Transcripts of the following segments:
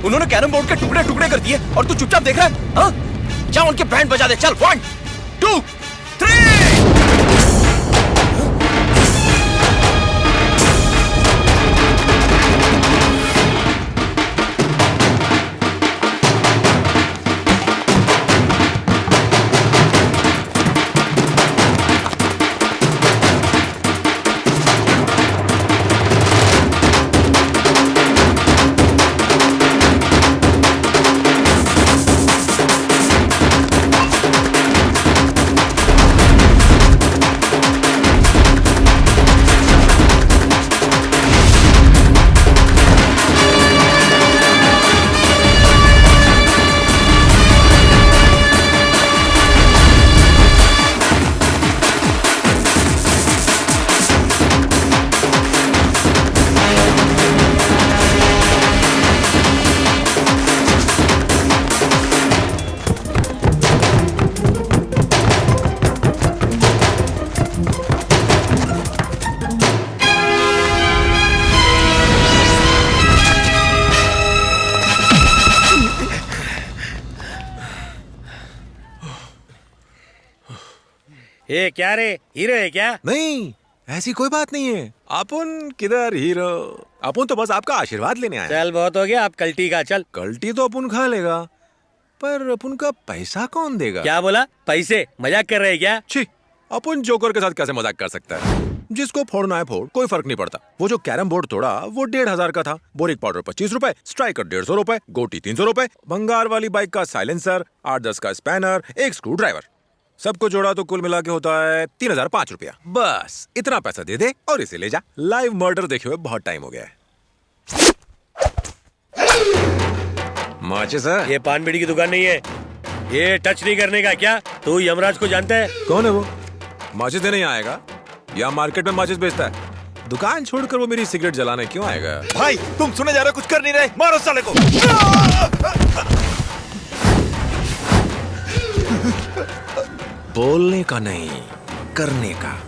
उन्होंने carrom board के टुकड़े टुकड़े कर दिए और तू चुपचाप देख रहा है? हाँ? जा उनके बैंड बजा दे, चल। 1 2 3। ये क्या रे, हीरो है क्या? नहीं, ऐसी कोई बात नहीं है। अपन किधर हीरो, अपन तो बस आपका आशीर्वाद लेने आए। चल बहुत हो गया, आप कल्टी का। चल कल्टी तो अपन खा लेगा, पर अपन का पैसा कौन देगा? क्या बोला? पैसे? मजाक कर रहे हैं क्या? छी, अपन जोकर के साथ कैसे मजाक कर सकता है? जिसको फोड़ना है फोड़, कोई फर्क नहीं पड़ता। वो जो कैरम बोर्ड तोड़ा वो 1500 का था। बोरिक पाउडर 25 रुपए, स्ट्राइकर 150 रुपए, गोटी 300 रुपए, भंगार वाली बाइक का साइलेंसर, 8-10 का स्पैनर, एक स्क्रू ड्राइवर, सबको जोड़ा तो कुल मिला के होता है 3005 रुपया। बस इतना पैसा दे दे और इसे ले जा। लाइव मर्डर देखे हुए बहुत टाइम हो गया है। माचिस है? ये पान बीड़ी की दुकान नहीं है, ये टच नहीं करने का। क्या तू यमराज को जानता है? कौन है वो? माचिस देने यहाँ आएगा या मार्केट में माचिस बेचता है? दुकान छोड़कर वो मेरी सिगरेट जलाने क्यों आएगा? भाई तुम सुने जा रहे हो, कुछ कर नहीं रहे, मारो साले को। बोलने का नहीं, करने का।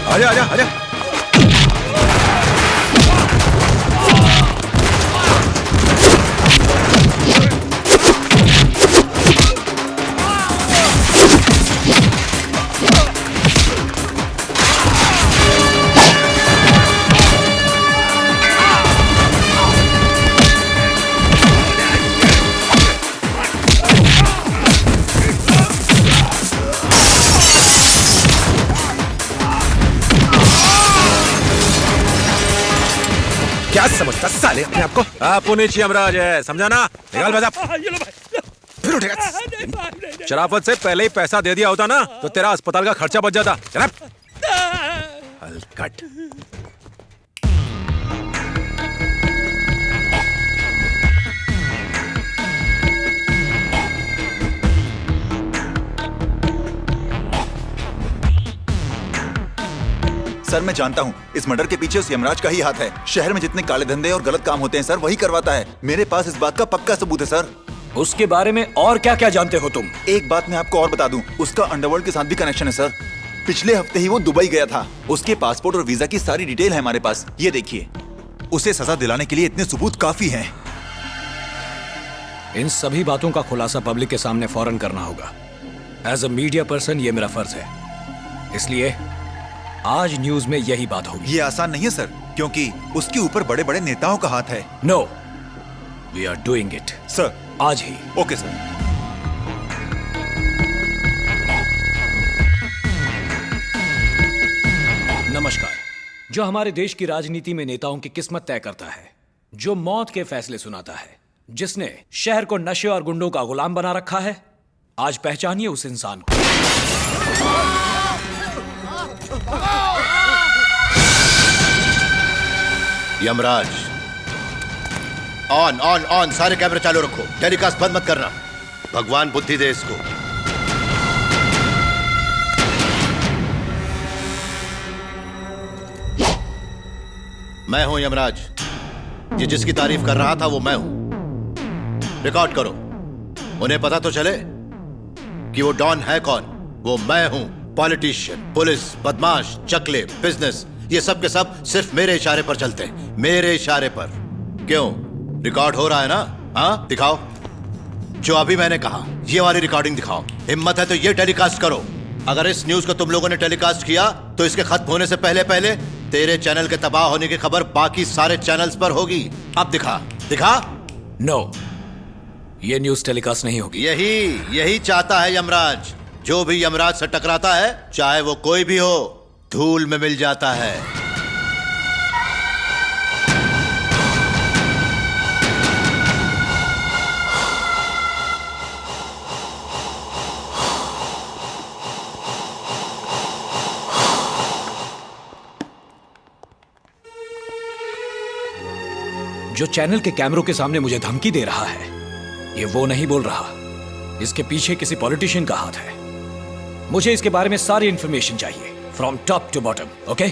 आजा आजा आजा। क्या समझता साले अपने आप को? आप नीचे यमराज है, समझा ना? निकाल पैसा। फिर उठेगा। शराफत से पहले ही पैसा दे दिया होता ना तो तेरा अस्पताल का खर्चा बच जाता। जनाब हलकट। सर मैं जानता हूँ इस मर्डर के पीछे उस यमराज का ही हाथ है। शहर में जितने काले धंधे और गलत काम होते हैं सर वही करवाता है। मेरे पास इस बात का पक्का सबूत है सर। उसके बारे में और क्या क्या जानते हो तुम? एक बात मैं आपको और बता दूं, उसका अंडरवर्ल्ड के साथ भी कनेक्शन है सर। पिछले हफ्ते ही वो दुबई गया था। उसके पासपोर्ट और वीजा की सारी डिटेल है हमारे पास। ये देखिए, उसे सजा दिलाने के लिए इतने सबूत काफी हैं। इन सभी बातों का खुलासा पब्लिक के सामने फौरन करना होगा। एज अ मीडिया पर्सन ये मेरा फर्ज है, इसलिए आज न्यूज में यही बात होगी। ये आसान नहीं है सर, क्योंकि उसके ऊपर बड़े बड़े नेताओं का हाथ है। No, we are doing it sir. आज ही। Okay sir. नमस्कार। जो हमारे देश की राजनीति में नेताओं की किस्मत तय करता है, जो मौत के फैसले सुनाता है, जिसने शहर को नशे और गुंडों का गुलाम बना रखा है, आज पहचानिए उस इंसान को। यमराज, ऑन ऑन ऑन, सारे कैमरे चालू रखो, टेलीकास्ट बंद मत करना। भगवान बुद्धि दे इसको। मैं हूं यमराज। ये जिसकी तारीफ कर रहा था वो मैं हूं। रिकॉर्ड करो, उन्हें पता तो चले कि वो डॉन है कौन। वो मैं हूं। पॉलिटिशियन, पुलिस, बदमाश, चकले, बिजनेस, ये सब के सब सिर्फ मेरे इशारे पर चलते हैं। मेरे इशारे पर। क्यों, रिकॉर्ड हो रहा है ना? हाँ, दिखाओ। जो अभी मैंने कहा, ये वाली रिकॉर्डिंग दिखाओ। हिम्मत है तो ये टेलीकास्ट करो। अगर इस न्यूज को तुम लोगों ने टेलीकास्ट किया तो इसके खत्म होने से पहले पहले तेरे चैनल के तबाह होने की खबर बाकी सारे चैनल्स पर होगी। अब दिखा दिखा। नो, ये न्यूज टेलीकास्ट नहीं होगी। यही चाहता है यमराज। जो भी यमराज से टकराता है, चाहे वो कोई भी हो, धूल में मिल जाता है। जो चैनल के कैमरों के सामने मुझे धमकी दे रहा है, ये वो नहीं बोल रहा। इसके पीछे किसी पॉलिटिशियन का हाथ है। मुझे इसके बारे में सारी इंफॉर्मेशन चाहिए, from top to bottom. Okay?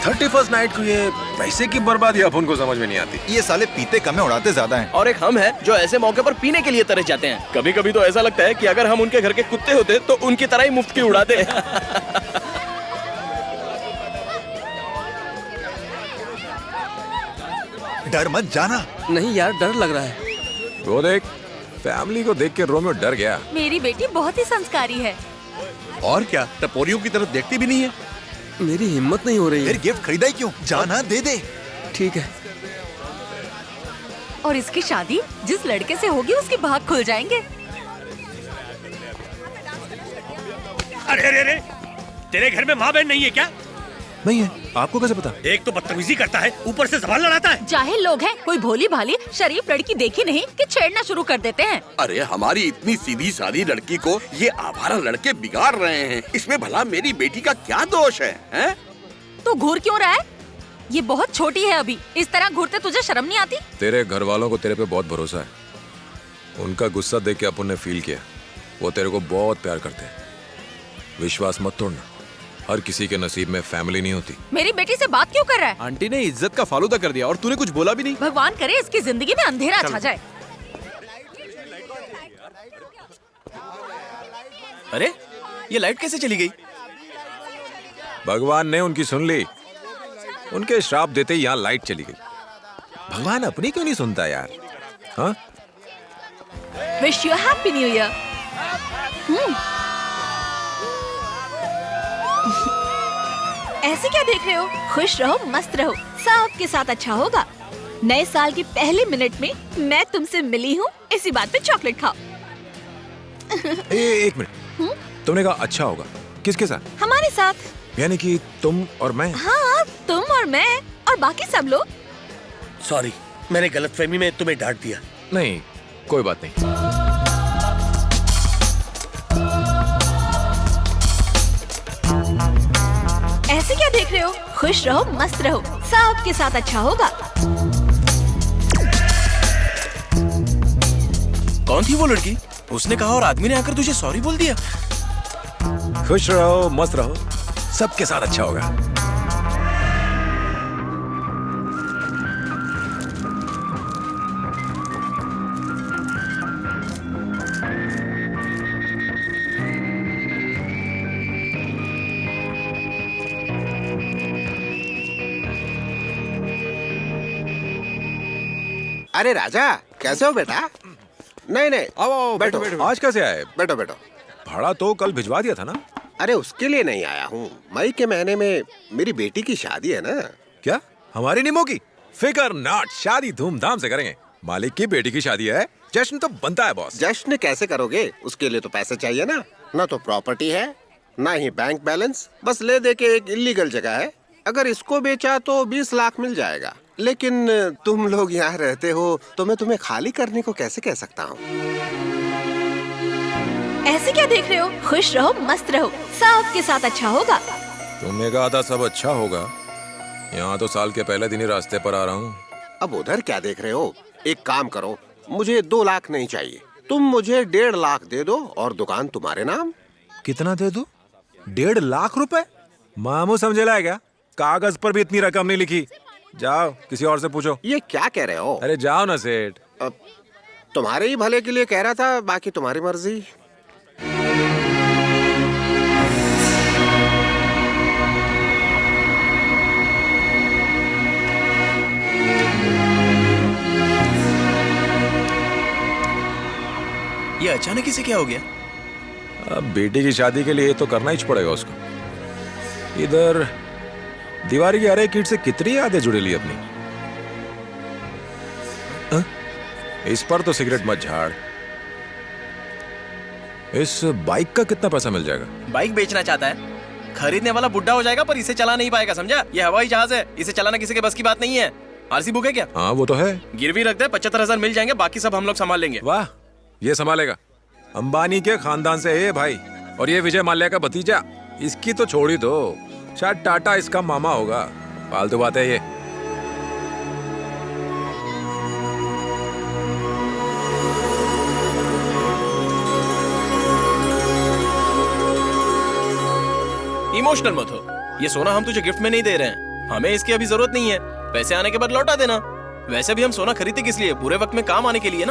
31st night को ये पैसे की बर्बादी अपन को समझ में नहीं आती। ये साले पीते कम है, उड़ाते ज्यादा हैं। और एक हम हैं जो ऐसे मौके पर पीने के लिए तरस जाते हैं। कभी कभी तो ऐसा लगता है कि अगर हम उनके घर के कुत्ते होते तो उनकी तरह ही मुफ्त की उड़ाते। डर मत जाना। नहीं यार, डर लग रहा है। वो देख, फैमिली को देख के रोमियो डर गया। मेरी बेटी बहुत ही संस्कारी है। और क्या, टपोरियों की तरफ देखती भी नहीं है। मेरी हिम्मत नहीं हो रही फिर है। गिफ्ट खरीदा ही क्यों? जाना, दे दे। ठीक है। और इसकी शादी जिस लड़के से होगी उसके भाग खुल जाएंगे। अरे अरे अरे, तेरे घर में माँ बहन नहीं है क्या? नहीं है, आपको कैसे पता? एक तो बदतमीजी करता है, ऊपर से जबान लड़ाता है। जाहिल लोग हैं, कोई भोली भाली शरीफ लड़की देखी नहीं कि छेड़ना शुरू कर देते हैं। अरे हमारी इतनी सीधी सादी लड़की को ये आवारा लड़के बिगाड़ रहे हैं। इसमें भला मेरी बेटी का क्या दोष है, हैं? तो घूर क्यों रहा है? ये बहुत छोटी है अभी। इस तरह घूरते तुझे शर्म नहीं आती? तेरे घर वालों को तेरे पे बहुत भरोसा है। उनका गुस्सा देख के अपन ने फील किया, वो तेरे को बहुत प्यार करते हैं। विश्वास मत तोड़ना, हर किसी के नसीब में फैमिली नहीं होती। मेरी बेटी से बात क्यों कर रहा है? आंटी ने इज्जत का फालूदा कर दिया और तूने कुछ बोला भी नहीं। भगवान करे इसकी जिंदगी में अंधेरा छा जाए। अरे, ये लाइट कैसे चली गई? भगवान ने उनकी सुन ली। उनके श्राप देते ही यहाँ लाइट चली गई। भगवान अपनी क्यों नहीं सुनता यार? हाँ? Wish you happy new year. ऐसे क्या देख रहे हो? खुश रहो, मस्त रहो, सबके साथ अच्छा होगा। नए साल के पहले मिनट में मैं तुमसे मिली हूँ, इसी बात पे चॉकलेट खाओ। एक मिनट, तुमने कहा अच्छा होगा, किसके साथ? हमारे साथ। यानी कि तुम और मैं? हाँ, तुम और मैं और बाकी सब लोग। सॉरी, मैंने गलतफहमी में तुम्हें डांट दिया। नहीं, कोई बात नहीं। ऐसे क्या देख रहे हो? खुश रहो, मस्त रहो, सबके साथ अच्छा होगा। कौन थी वो लड़की? उसने कहा और आदमी ने आकर तुझे सॉरी बोल दिया। खुश रहो, मस्त रहो, सबके साथ अच्छा होगा। अरे राजा, कैसे हो बेटा? नहीं नहीं, आओ बैठो बैठो। आज कैसे आए? बैठो बैठो। भाड़ा तो कल भिजवा दिया था ना? अरे उसके लिए नहीं आया हूँ, मई के महीने में मेरी बेटी की शादी है ना। क्या हमारी नीमो की? फिकर नॉट, शादी धूमधाम से करेंगे। मालिक की बेटी की शादी है, जश्न तो बनता है बॉस। जश्न कैसे करोगे? उसके लिए तो पैसे चाहिए ना। ना तो प्रॉपर्टी है, ना ही बैंक बैलेंस, बस ले दे के एक इलीगल जगह है। अगर इसको बेचा तो 20 लाख मिल जाएगा। लेकिन तुम लोग यहाँ रहते हो तो मैं तुम्हें खाली करने को कैसे कह सकता हूँ? ऐसे क्या देख रहे हो? खुश रहो, मस्त रहो, सबके साथ अच्छा होगा। तुमने कहा था सब अच्छा होगा। यहाँ तो साल के पहले दिन ही रास्ते पर आ रहा हूँ। अब उधर क्या देख रहे हो? एक काम करो, मुझे 2 लाख नहीं चाहिए, तुम मुझे 1.5 लाख दे दो और दुकान तुम्हारे नाम। कितना दे दो? 1.5 लाख रुपए? मामू समझेला है क्या? कागज पर भी इतनी रकम नहीं लिखी। जाओ किसी और से पूछो। ये क्या कह रहे हो? अरे जाओ ना सेठ। तुम्हारे ही भले के लिए कह रहा था, बाकी तुम्हारी मर्जी। ये अचानक इसे क्या हो गया? अब बेटी की शादी के लिए तो करना ही पड़ेगा उसको। इधर दीवारी की अरे कीट से कितनी यादें जुड़ी ली अपनी। इस पर तो सिगरेट मत झाड़। इस बाइक का कितना पैसा मिल जाएगा? बाइक बेचना चाहता है, खरीदने वाला बुढ़ा हो जाएगा पर इसे चला नहीं पाएगा, समझा? ये हवाई जहाज है, इसे चलाना किसी के बस की बात नहीं है। आरसी बुक है क्या? हाँ वो तो है। गिरवी रख दे, 75,000 मिल जाएंगे, बाकी सब हम लोग संभाल लेंगे। वाह, ये संभालेगा। अंबानी के खानदान से है भाई। और ये विजय माल्या का भतीजा, इसकी तो छोड़ ही दो, शायद टाटा इसका मामा होगा। फालतू बात है ये। इमोशनल मत हो, ये सोना हम तुझे गिफ्ट में नहीं दे रहे हैं, हमें इसकी अभी जरूरत नहीं है। पैसे आने के बाद लौटा देना। वैसे भी हम सोना खरीदते किस लिए? पूरे वक्त में काम आने के लिए ना।